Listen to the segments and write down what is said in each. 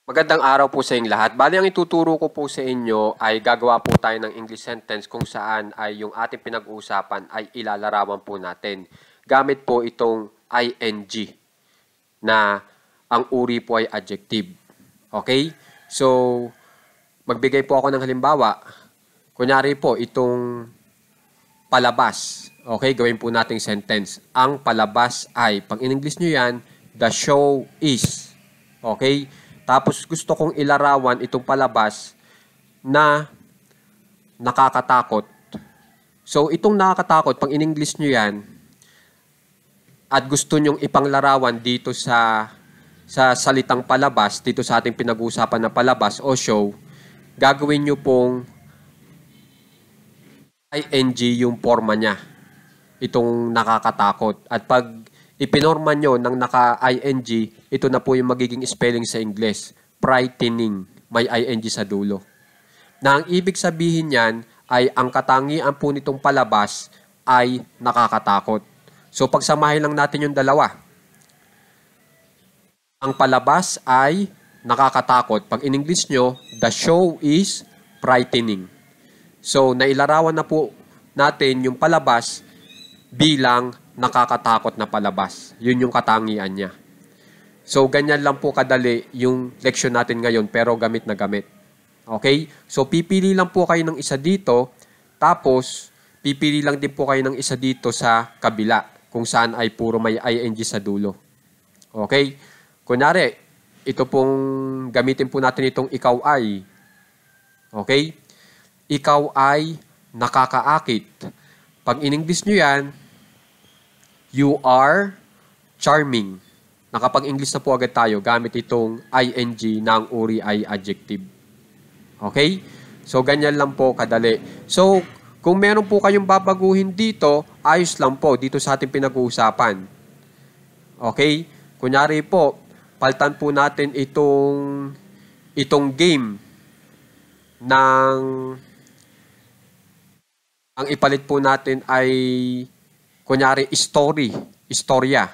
Magandang araw po sa inyong lahat. Bali, ang ituturo ko po sa inyo ay gagawa po tayo ng English sentence kung saan ay yung ating pinag-uusapan ay ilalarawan po natin. Gamit po itong ing na ang uri po ay adjective. Okay? So, magbigay po ako ng halimbawa. Kunyari po, itong palabas. Okay? Gawin po nating sentence. Ang palabas ay, pag in-English nyo yan, the show is. Okay? Tapos gusto kong ilarawan itong palabas na nakakatakot. So itong nakakatakot, pag in-English nyo yan, at gusto nyong ipanglarawan dito sa salitang palabas, dito sa ating pinag-uusapan na palabas o show, gagawin nyo pong ing yung forma niya. Itong nakakatakot. At pag ipinorma nyo ng naka-ing, ito na po yung magiging spelling sa English. Frightening. May ing sa dulo. Na ang ibig sabihin yan ay ang katangian po nitong palabas ay nakakatakot. So pagsamahin lang natin yung dalawa. Ang palabas ay nakakatakot. Pag in English nyo, the show is frightening. So nailarawan na po natin yung palabas bilang nakakatakot na palabas. Yun yung katangian niya. So, ganyan lang po kadali yung leksyon natin ngayon, pero gamit na gamit. Okay? So, pipili lang po kayo ng isa dito, tapos, pipili lang din po kayo ng isa dito sa kabila, kung saan ay puro may ing sa dulo. Okay? Kunyari, ito pong gamitin po natin itong ikaw ay. Okay? Ikaw ay nakakaakit. Pag in-English nyo yan, you are charming. Nakapag-English na po agad tayo gamit itong ing na ang uri ay adjective. Okay? So, ganyan lang po kadali. So, kung meron po kayong babaguhin dito, ayos lang po dito sa ating pinag-uusapan. Okay? Kunyari po, paltan po natin itong game ng ang ipalit po natin ay kunyari, istorya.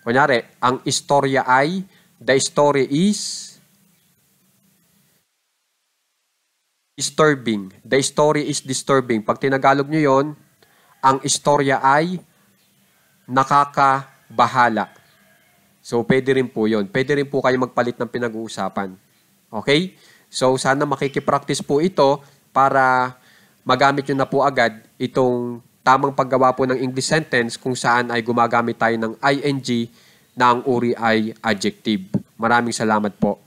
Kunyari, ang istorya ay, the story is disturbing. The story is disturbing. Pag tinagalog nyo yon, ang istorya ay nakakabahala. So, pwede rin po yon. Pwede rin po kayo magpalit ng pinag-uusapan. Okay? So, sana makikipractice po ito para magamit nyo na po agad itong tamang paggawa po ng English sentence kung saan ay gumagamit tayo ng ing na ang uri ay adjective. Maraming salamat po.